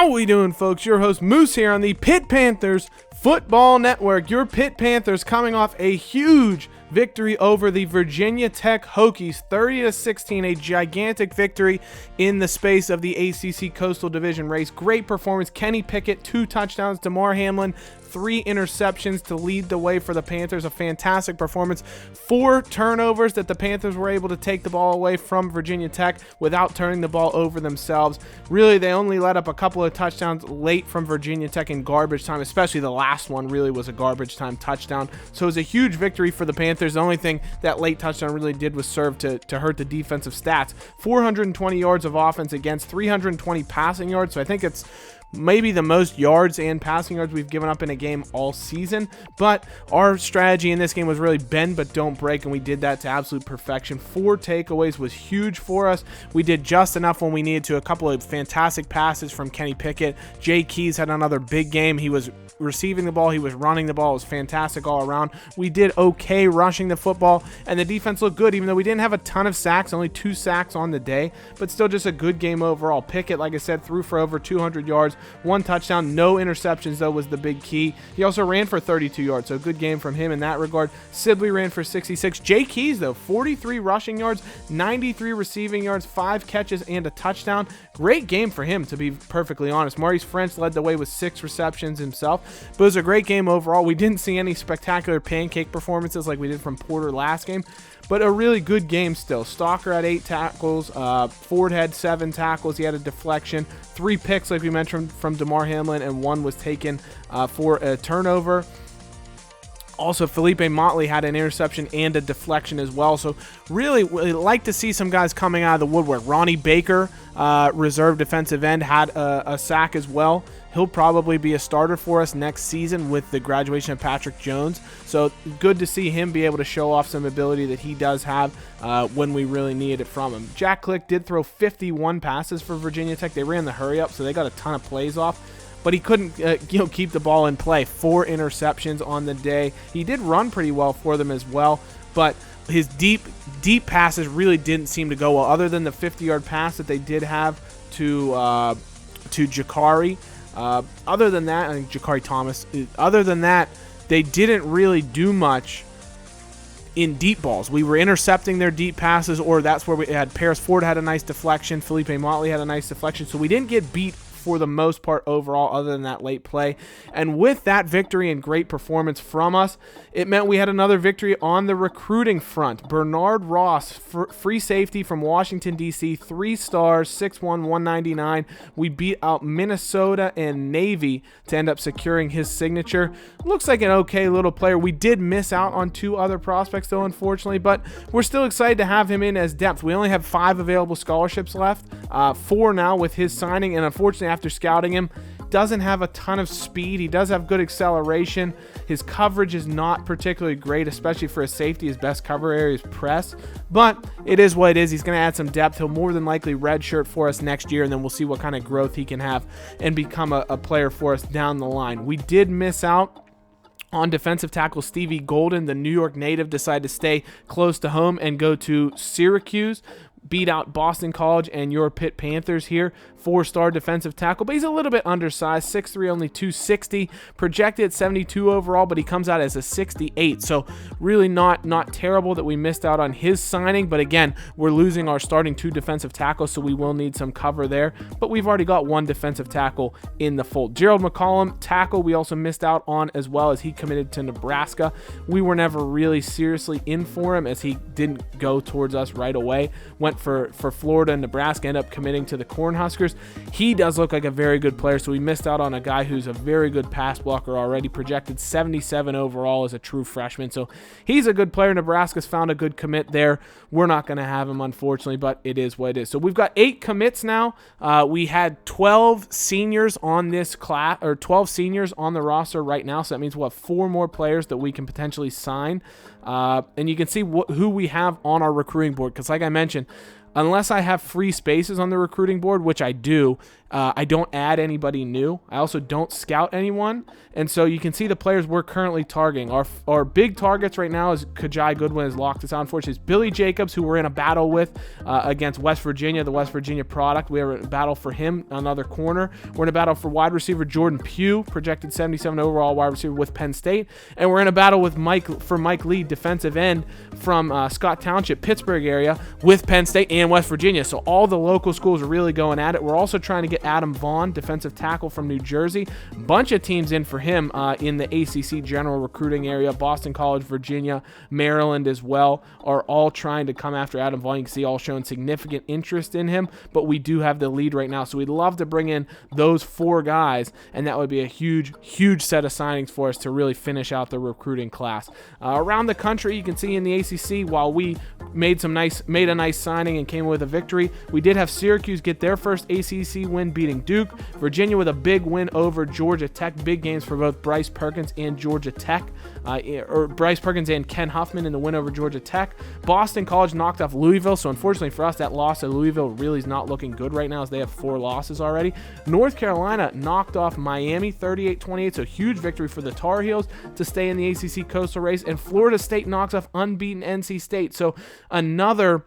How we doing, folks? Your host Moose here on the Pitt Panthers Football Network. Your Pitt Panthers coming off a huge victory over the Virginia Tech Hokies, 30-16, a gigantic victory in the space of the ACC Coastal Division race. Great performance. Kenny Pickett, 2 touchdowns. Damar Hamlin, 3 interceptions to lead the way for the Panthers. A fantastic performance. 4 turnovers that the Panthers were able to take the ball away from Virginia Tech without turning the ball over themselves. Really, they only let up a couple of touchdowns late from Virginia Tech in garbage time, especially the last one really was a garbage time touchdown. So it was a huge victory for the Panthers. The only thing that late touchdown really did was serve to hurt the defensive stats. 420 yards of offense against 320 passing yards. So I think it's maybe the most yards and passing yards we've given up in a game all season. But our strategy in this game was really bend but don't break, and we did that to absolute perfection. 4 takeaways was huge for us. We did just enough when we needed to. A couple of fantastic passes from Kenny Pickett. Jay Keys had another big game. He was receiving the ball, he was running the ball. It was fantastic all around. We did okay rushing the football, and the defense looked good, even though we didn't have a ton of sacks, only 2 sacks on the day, but still just a good game overall. Pickett, like I said, threw for over 200 yards, 1 touchdown, no interceptions though was the big key. He also ran for 32 yards, so good game from him in that regard. Sibley ran for 66. Jay Keys though, 43 rushing yards, 93 receiving yards, 5 catches and a touchdown. Great game for him, to be perfectly honest. Maurice French led the way with 6 receptions himself. But it was a great game overall. We didn't see any spectacular pancake performances like we did from Porter last game, but a really good game still. Stalker had 8 tackles. Ford had 7 tackles. He had a deflection. 3 picks, like we mentioned, from Damar Hamlin, and 1 was taken for a turnover. Also, Felipe Motley had an interception and a deflection as well. So really, we like to see some guys coming out of the woodwork. Ronnie Baker, reserve defensive end, had a sack as well. He'll probably be a starter for us next season with the graduation of Patrick Jones. So good to see him be able to show off some ability that he does have when we really needed it from him. Jack Click did throw 51 passes for Virginia Tech. They ran the hurry up, so they got a ton of plays off. But he couldn't keep the ball in play. 4 interceptions on the day. He did run pretty well for them as well, but his deep passes really didn't seem to go well, other than the 50-yard pass that they did have to Jakari. Other than that, I think Jakari Thomas. Other than that, they didn't really do much in deep balls. We were intercepting their deep passes, or that's where we had Paris Ford had a nice deflection. Felipe Motley had a nice deflection. So we didn't get beat for the most part overall, other than that late play. And with that victory and great performance from us, it meant we had another victory on the recruiting front. Bernard Ross, free safety from Washington, D.C., 3 stars, 6'1", 199. We beat out Minnesota and Navy to end up securing his signature. Looks like an okay little player. We did miss out on 2 other prospects, though, unfortunately, but we're still excited to have him in as depth. We only have 5 available scholarships left, 4 now with his signing, and unfortunately, after scouting him, doesn't have a ton of speed. He does have good acceleration. His coverage is not particularly great, especially for a safety. His best cover area is press, but it is what it is. He's going to add some depth. He'll more than likely redshirt for us next year, and then we'll see what kind of growth he can have and become a player for us down the line. We did miss out on defensive tackle Stevie Golden. The New York native decided to stay close to home and go to Syracuse. Beat out Boston College and your Pitt Panthers here. 4-star defensive tackle, but he's a little bit undersized, 6'3", only 260, projected 72 overall, but he comes out as a 68, so really not terrible that we missed out on his signing. But again, we're losing our starting 2 defensive tackles, so we will need some cover there, but we've already got 1 defensive tackle in the fold. Gerald McCollum, tackle, we also missed out on as well, as he committed to Nebraska. We were never really seriously in for him, as he didn't go towards us right away. Went for Florida and Nebraska, ended up committing to the Cornhuskers. He does look like a very good player, so we missed out on a guy who's a very good pass blocker already, projected 77 overall as a true freshman. So he's a good player. Nebraska's found a good commit there. We're not going to have him, unfortunately, but it is what it is. So we've got 8 commits now. We had 12 seniors on this class, or 12 seniors on the roster right now, so that means we'll have 4 more players that we can potentially sign. And you can see who we have on our recruiting board, because like I mentioned, unless I have free spaces on the recruiting board, which I do, I don't add anybody new. I also don't scout anyone. And so you can see the players we're currently targeting. Our big targets right now is Kajai Goodwin has locked us out. Unfortunately, it's Billy Jacobs, who we're in a battle with against West Virginia, the West Virginia product. We have a battle for him, another corner. We're in a battle for wide receiver Jordan Pugh, projected 77 overall wide receiver with Penn State. And we're in a battle with Mike Lee, defensive end from Scott Township, Pittsburgh area, with Penn State and West Virginia. So all the local schools are really going at it. We're also trying to get Adam Vaughn, defensive tackle from New Jersey. Bunch of teams in for him in the ACC general recruiting area. Boston College, Virginia, Maryland as well are all trying to come after Adam Vaughn. You can see all showing significant interest in him, but we do have the lead right now. So we'd love to bring in those 4 guys, and that would be a huge, huge set of signings for us to really finish out the recruiting class. Around the country, you can see in the ACC, while we made a nice signing and came with a victory, we did have Syracuse get their first ACC win, beating Duke. Virginia with a big win over Georgia Tech. Big games for both Bryce Perkins and Georgia Tech, or Bryce Perkins and Ken Huffman in the win over Georgia Tech. Boston College knocked off Louisville, so unfortunately for us, that loss to Louisville really is not looking good right now, as they have 4 losses already. North Carolina knocked off Miami 38-28, so huge victory for the Tar Heels to stay in the ACC Coastal race. And Florida State knocks off unbeaten NC State, so another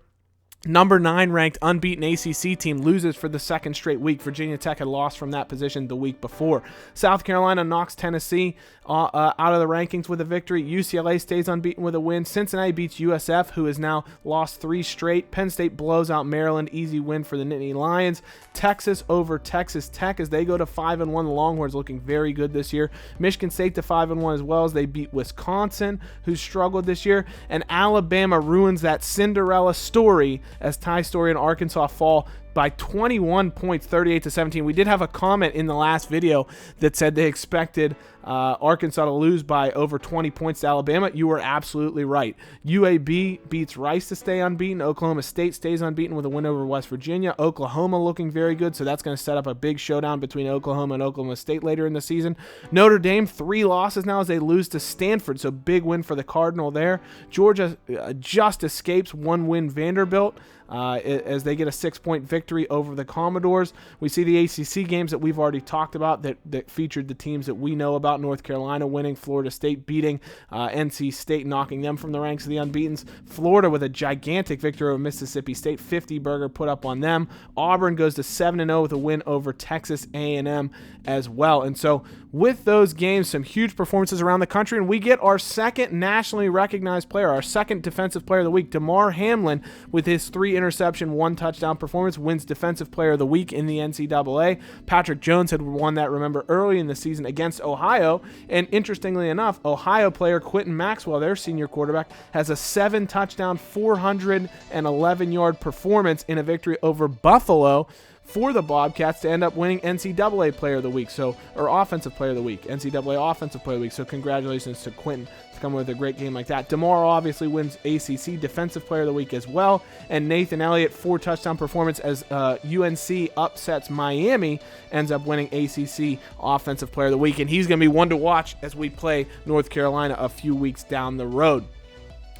number 9 ranked unbeaten ACC team loses for the second straight week. Virginia Tech had lost from that position the week before. South Carolina knocks Tennessee out of the rankings with a victory. UCLA stays unbeaten with a win. Cincinnati beats USF, who has now lost 3 straight. Penn State blows out Maryland. Easy win for the Nittany Lions. Texas over Texas Tech as they go to 5-1. The Longhorns looking very good this year. Michigan State to 5-1 as well as they beat Wisconsin, who struggled this year. And Alabama ruins that Cinderella story as Ty Story and Arkansas fall by 21 points, 38-17. We did have a comment in the last video that said they expected Arkansas to lose by over 20 points to Alabama. You were absolutely right. UAB beats Rice to stay unbeaten. Oklahoma State stays unbeaten with a win over West Virginia. Oklahoma looking very good, so that's going to set up a big showdown between Oklahoma and Oklahoma State later in the season. Notre Dame, 3 losses now as they lose to Stanford, so big win for the Cardinal there. Georgia just escapes 1 win Vanderbilt as they get a 6-point victory over the Commodores. We see the ACC games that we've already talked about that featured the teams that we know about. North Carolina winning, Florida State beating NC State, knocking them from the ranks of the unbeatens. Florida with a gigantic victory over Mississippi State, 50-burger put up on them. Auburn goes to 7-0 with a win over Texas A&M as well. And so with those games, some huge performances around the country, and we get our second nationally recognized player, our second defensive player of the week. Damar Hamlin, with his 3-interception, 1-touchdown performance, wins defensive player of the week in the NCAA. Patrick Jones had won that, remember, early in the season against Ohio. And interestingly enough, Ohio player Quentin Maxwell, their senior quarterback, has a 7-touchdown, 411-yard performance in a victory over Buffalo for the Bobcats to end up winning NCAA Player of the Week, or Offensive Player of the Week, NCAA Offensive Player of the Week. So congratulations to Quentin to come with a great game like that. Damar obviously wins ACC Defensive Player of the Week as well, and Nathan Elliott, 4-touchdown performance as UNC upsets Miami, ends up winning ACC Offensive Player of the Week, and he's going to be one to watch as we play North Carolina a few weeks down the road.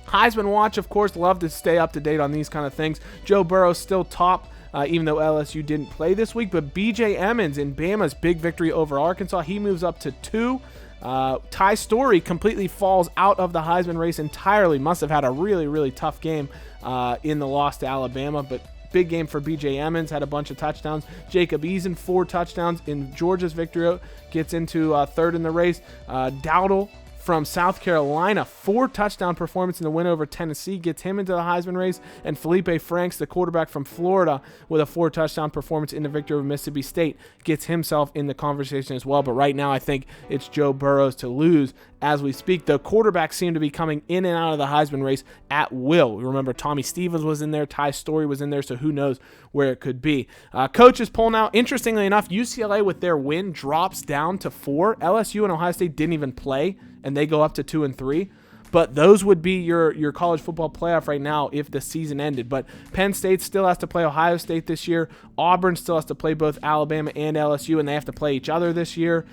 Heisman Watch, of course, love to stay up to date on these kind of things. Joe Burrow still top, even though LSU didn't play this week. But B.J. Emmons in Bama's big victory over Arkansas, he moves up to 2. Ty Story completely falls out of the Heisman race entirely. Must have had a really, really tough game in the loss to Alabama, but big game for B.J. Emmons, had a bunch of touchdowns. Jacob Eason, 4 touchdowns in Georgia's victory, gets into third in the race. Dowdle from South Carolina, 4-touchdown performance in the win over Tennessee, gets him into the Heisman race. And Felipe Franks, the quarterback from Florida, with a 4-touchdown performance in the victory over Mississippi State, gets himself in the conversation as well. But right now, I think it's Joe Burrow's to lose as we speak. The quarterbacks seem to be coming in and out of the Heisman race at will. Remember, Tommy Stevens was in there, Ty Story was in there, so who knows where it could be. Coaches poll now. Interestingly enough, UCLA with their win drops down to 4. LSU and Ohio State didn't even play, and they go up to 2 and 3. But those would be your college football playoff right now if the season ended. But Penn State still has to play Ohio State this year. Auburn still has to play both Alabama and LSU, and they have to play each other this year.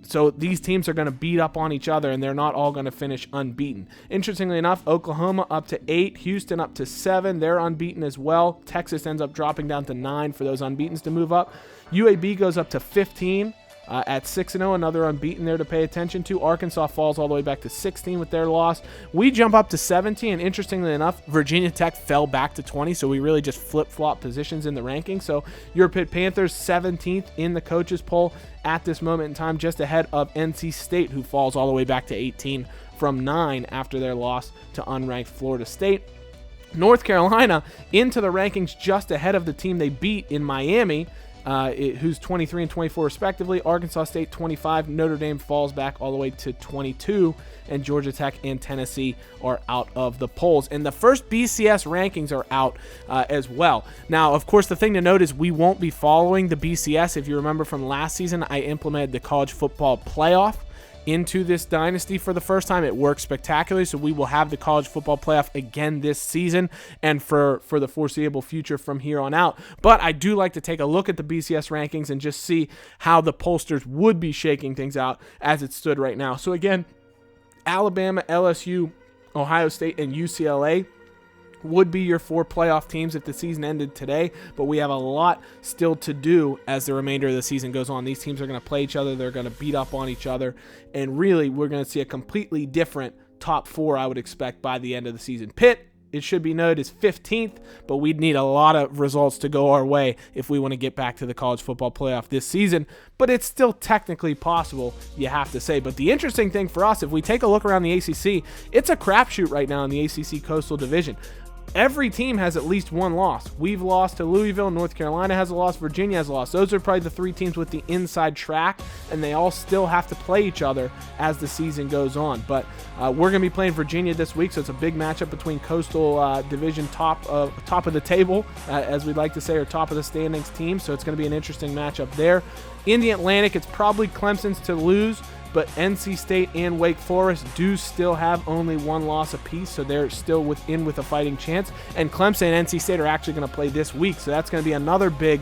So these teams are going to beat up on each other, and they're not all going to finish unbeaten. Interestingly enough, Oklahoma up to 8, Houston up to 7. They're unbeaten as well. Texas ends up dropping down to 9 for those unbeatens to move up. UAB goes up to 15 at 6-0, another unbeaten there to pay attention to. Arkansas falls all the way back to 16 with their loss. We jump up to 17, and interestingly enough, Virginia Tech fell back to 20, so we really just flip-flop positions in the rankings. So your Pitt Panthers 17th in the coaches poll at this moment in time, just ahead of NC State, who falls all the way back to 18 from 9 after their loss to unranked Florida State. North Carolina into the rankings just ahead of the team they beat in Miami, who's 23 and 24 respectively. Arkansas State 25. Notre Dame falls back all the way to 22. And Georgia Tech and Tennessee are out of the polls. And the first BCS rankings are out as well. Now, of course, the thing to note is we won't be following the BCS. If you remember from last season, I implemented the college football playoff into this dynasty for the first time. It worked spectacularly, so we will have the college football playoff again this season and for the foreseeable future from here on out. But I do like to take a look at the BCS rankings and just see how the pollsters would be shaking things out as it stood right now. So again, Alabama, LSU, Ohio State, and UCLA would be your 4 playoff teams if the season ended today, but we have a lot still to do as the remainder of the season goes on. These teams are going to play each other, they're going to beat up on each other, and really we're going to see a completely different top 4, I would expect, by the end of the season. Pitt, it should be noted, is 15th, but we'd need a lot of results to go our way if we want to get back to the college football playoff this season, but it's still technically possible, you have to say. But the interesting thing for us, if we take a look around the ACC, it's a crapshoot right now in the ACC Coastal Division. Every team has at least one loss. We've lost to Louisville. North Carolina has a loss. Virginia has a loss. Those are probably the 3 teams with the inside track, and they all still have to play each other as the season goes on. But we're going to be playing Virginia this week, so it's a big matchup between Coastal Division top of the table, as we'd like to say, or top of the standings teams. So it's going to be an interesting matchup there. In the Atlantic, it's probably Clemson's to lose, but NC State and Wake Forest do still have only 1 loss apiece, so they're still within with a fighting chance. And Clemson and NC State are actually going to play this week, so that's going to be another big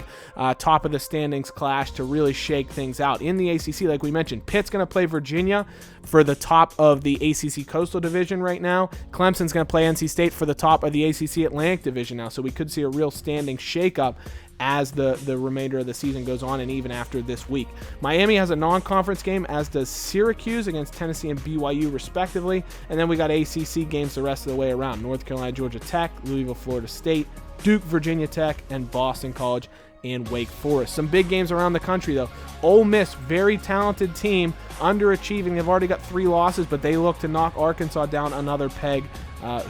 top of the standings clash to really shake things out. In the ACC, like we mentioned, Pitt's going to play Virginia for the top of the ACC Coastal Division right now. Clemson's going to play NC State for the top of the ACC Atlantic Division now, so we could see a real standing shakeup as the remainder of the season goes on and even after this week. Miami has a non-conference game, as does Syracuse against Tennessee and BYU respectively. And then we got ACC games the rest of the way around. North Carolina, Georgia Tech, Louisville, Florida State, Duke, Virginia Tech, and Boston College and Wake Forest. Some big games around the country though. Ole Miss, very talented team, underachieving. They've already got 3 losses, but they look to knock Arkansas down another peg,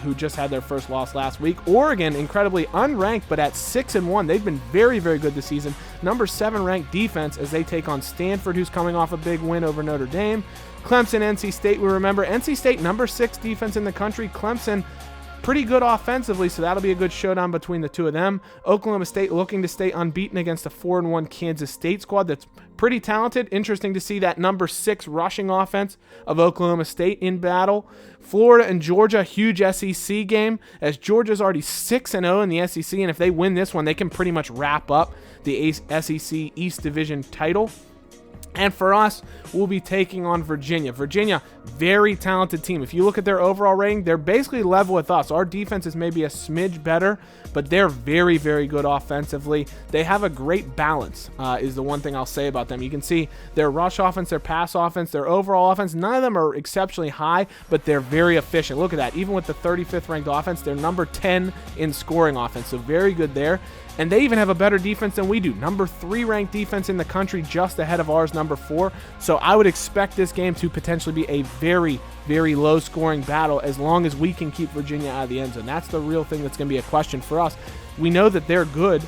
who just had their first loss last week. Oregon, incredibly unranked, but at 6-1. They've been very, very good this season. Number 7 ranked defense as they take on Stanford, who's coming off a big win over Notre Dame. Clemson, NC State, we remember. NC State, number 6 defense in the country. Clemson, pretty good offensively, so that'll be a good showdown between the 2 of them. Oklahoma State looking to stay unbeaten against a 4-1 Kansas State squad that's pretty talented. Interesting to see that number 6 rushing offense of Oklahoma State in battle. Florida and Georgia, huge SEC game, as Georgia's already 6-0 in the SEC, and if they win this one, they can pretty much wrap up the SEC East Division title. And for us, we'll be taking on Virginia. Virginia, very talented team. If you look at their overall rating, they're basically level with us. Our defense is maybe a smidge better, but they're very, very good offensively. They have a great balance, is the one thing I'll say about them. You can see their rush offense, their pass offense, their overall offense. None of them are exceptionally high, but they're very efficient. Look at that. Even with the 35th ranked offense, they're number 10 in scoring offense, so very good there. And they even have a better defense than we do. Number 3 ranked defense in the country, just ahead of ours, number 4. So I would expect this game to potentially be a very, very low-scoring battle as long as we can keep Virginia out of the end zone. That's the real thing that's going to be a question for us. We know that they're good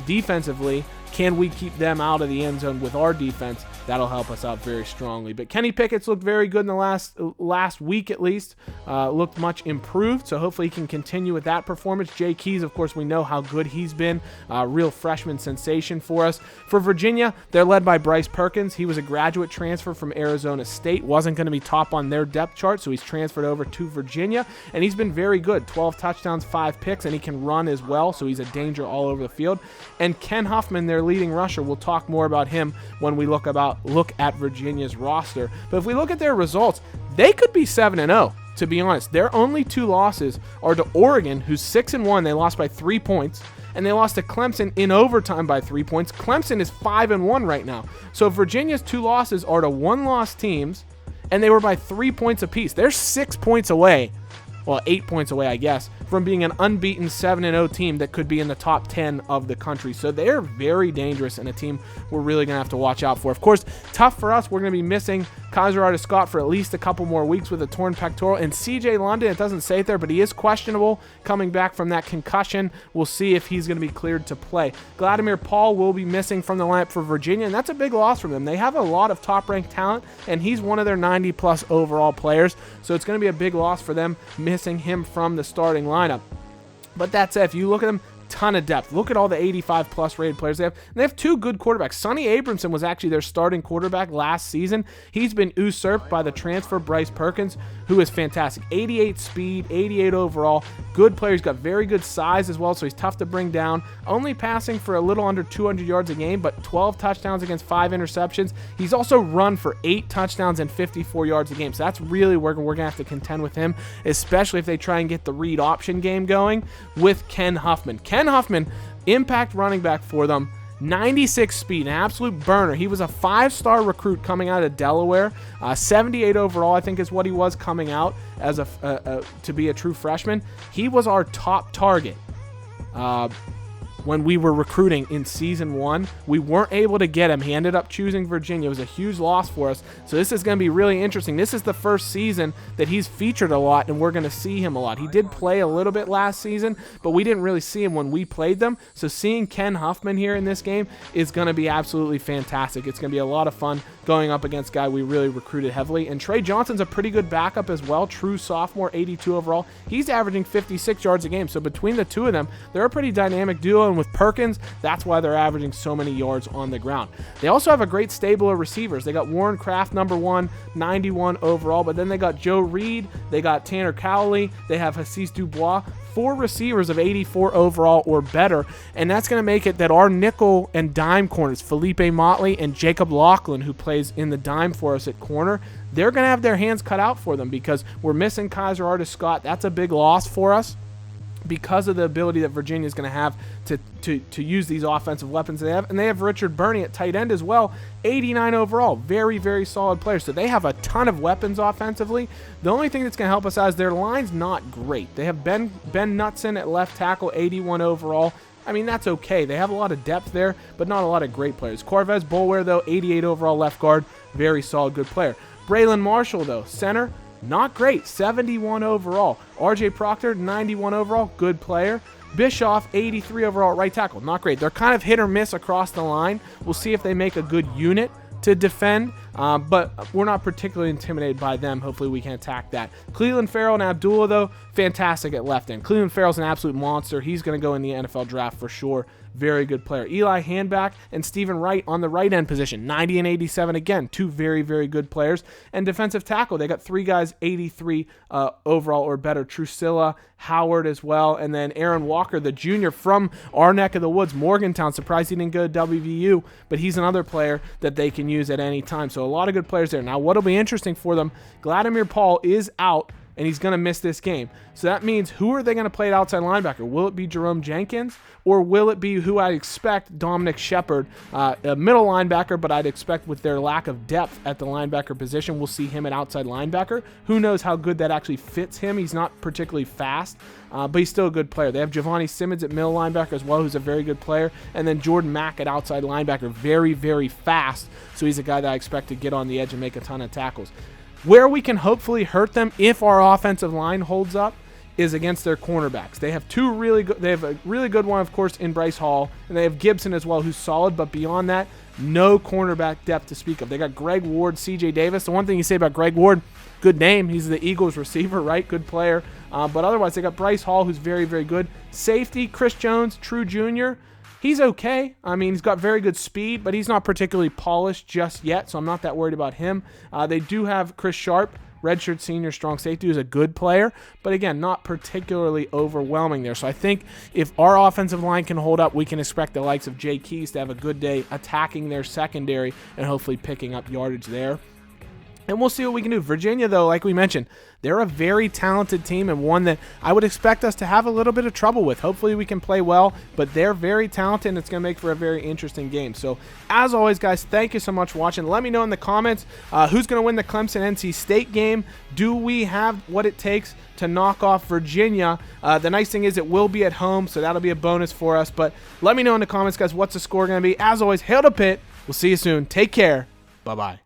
defensively. Can we keep them out of the end zone with our defense? That'll help us out very strongly. But Kenny Pickett's looked very good in the last week at least. Looked much improved, so hopefully he can continue with that performance. Jay Keys, of course, we know how good he's been. Real freshman sensation for us. For Virginia, they're led by Bryce Perkins. He was a graduate transfer from Arizona State. Wasn't going to be top on their depth chart, so he's transferred over to Virginia, and he's been very good. 12 touchdowns, 5 picks, and he can run as well, so he's a danger all over the field. And Ken Huffman, their leading rusher, we'll talk more about him when we look look at Virginia's roster. But if we look at their results, they could be 7-0. To be honest, their only 2 losses are to Oregon, who's 6-1. They lost by 3 points. And they lost to Clemson in overtime by 3 points. Clemson is 5-1 right now. So Virginia's 2 losses are to 1-loss teams, and they were by 3 points apiece. They're 6 points away, well, 8 points away, I guess, from being an unbeaten 7-0 team that could be in the top 10 of the country. So they're very dangerous and a team we're really going to have to watch out for. Of course, tough for us. We're going to be missing Kaiser Artis-Scott for at least a couple more weeks with a torn pectoral. And CJ London, it doesn't say it there, but he is questionable coming back from that concussion. We'll see if he's going to be cleared to play. Vladimir Paul will be missing from the lineup for Virginia, and that's a big loss for them. They have a lot of top-ranked talent, and he's one of their 90-plus overall players. So it's going to be a big loss for them, missing him from the starting lineup. But that said, if you look at them, ton of depth. Look at all the 85-plus rated players they have. And they have 2 good quarterbacks. Sonny Abramson was actually their starting quarterback last season. He's been usurped by the transfer Bryce Perkins, who is fantastic. 88 speed, 88 overall. Good player. He's got very good size as well, so he's tough to bring down. Only passing for a little under 200 yards a game, but 12 touchdowns against 5 interceptions. He's also run for 8 touchdowns and 54 yards a game. So that's really where we're going to have to contend with him, especially if they try and get the read option game going with Ken Huffman. Ken Huffman, impact running back for them, 96 speed, an absolute burner. He was a 5-star recruit coming out of Delaware. 78 overall, I think, is what he was coming out as to be a true freshman. He was our top target when we were recruiting in season 1. We weren't able to get him. He ended up choosing Virginia. It was a huge loss for us. So this is going to be really interesting. This is the first season that he's featured a lot, and we're going to see him a lot. He did play a little bit last season, but we didn't really see him when we played them. So seeing Ken Huffman here in this game is going to be absolutely fantastic. It's going to be a lot of fun going up against a guy we really recruited heavily. And Trey Johnson's a pretty good backup as well. True sophomore, 82 overall. He's averaging 56 yards a game. So between the 2 of them, they're a pretty dynamic duo. And with Perkins, that's why they're averaging so many yards on the ground. They also have a great stable of receivers. They got Warren Kraft, number 1, 91 overall, but then they got Joe Reed, they got Tanner Cowley, they have Hassis Dubois, 4 receivers of 84 overall or better, and that's going to make it that our nickel and dime corners, Felipe Motley and Jacob Laughlin, who plays in the dime for us at corner, they're going to have their hands cut out for them because we're missing Kaiser Artis-Scott. That's a big loss for us, because of the ability that Virginia is going to have to use these offensive weapons they have. And they have Richard Burney at tight end as well, 89 overall. Very, very solid player. So they have a ton of weapons offensively. The only thing that's going to help us out is their line's not great. They have Ben Knutson at left tackle, 81 overall. I mean, that's okay. They have a lot of depth there, but not a lot of great players. Corvez Boulware, though, 88 overall left guard. Very solid, good player. Braylon Marshall, though, center, not great, 71 overall. RJ Proctor, 91 overall, good player. Bischoff, 83 overall right tackle, not great. They're kind of hit or miss across the line. We'll see if they make a good unit to defend, but we're not particularly intimidated by them. Hopefully we can attack that. Cleveland Farrell and Abdullah, though, fantastic at left end. Cleveland Farrell's an absolute monster. He's going to go in the NFL draft for sure. Very good player. Eli Handback and Stephen Wright on the right end position, 90 and 87 again. 2 very, very good players. And defensive tackle, they got 3 guys 83 overall or better. Trusilla, Howard as well, and then Aaron Walker, the junior from our neck of the woods, Morgantown. Surprised he didn't go to WVU, but he's another player that they can use at any time. So a lot of good players there. Now, what'll be interesting for them, Vladimir Paul is out, and he's going to miss this game. So that means, who are they going to play at outside linebacker? Will it be Jerome Jenkins, or will it be who I expect, Dominic Shepard, a middle linebacker, but I'd expect with their lack of depth at the linebacker position, we'll see him at outside linebacker. Who knows how good that actually fits him. He's not particularly fast, but he's still a good player. They have Giovanni Simmons at middle linebacker as well, who's a very good player, and then Jordan Mack at outside linebacker, very, very fast, so he's a guy that I expect to get on the edge and make a ton of tackles. Where we can hopefully hurt them if our offensive line holds up is against their cornerbacks. They have 2 really good. They have a really good one, of course, in Bryce Hall, and they have Gibson as well, who's solid. But beyond that, no cornerback depth to speak of. They got Greg Ward, C.J. Davis. The one thing you say about Greg Ward, good name. He's the Eagles receiver, right? Good player. But otherwise, they got Bryce Hall, who's very, very good. Safety, Chris Jones, true junior. He's okay. I mean, he's got very good speed, but he's not particularly polished just yet, so I'm not that worried about him. They do have Chris Sharp, redshirt senior strong safety, who's a good player, but again, not particularly overwhelming there. So I think if our offensive line can hold up, we can expect the likes of Jay Keys to have a good day attacking their secondary and hopefully picking up yardage there. And we'll see what we can do. Virginia, though, like we mentioned, they're a very talented team and one that I would expect us to have a little bit of trouble with. Hopefully we can play well, but they're very talented and it's going to make for a very interesting game. So, as always, guys, thank you so much for watching. Let me know in the comments who's going to win the Clemson-NC State game. Do we have what it takes to knock off Virginia? The nice thing is it will be at home, so that'll be a bonus for us. But let me know in the comments, guys, what's the score going to be. As always, hail to Pitt. We'll see you soon. Take care. Bye-bye.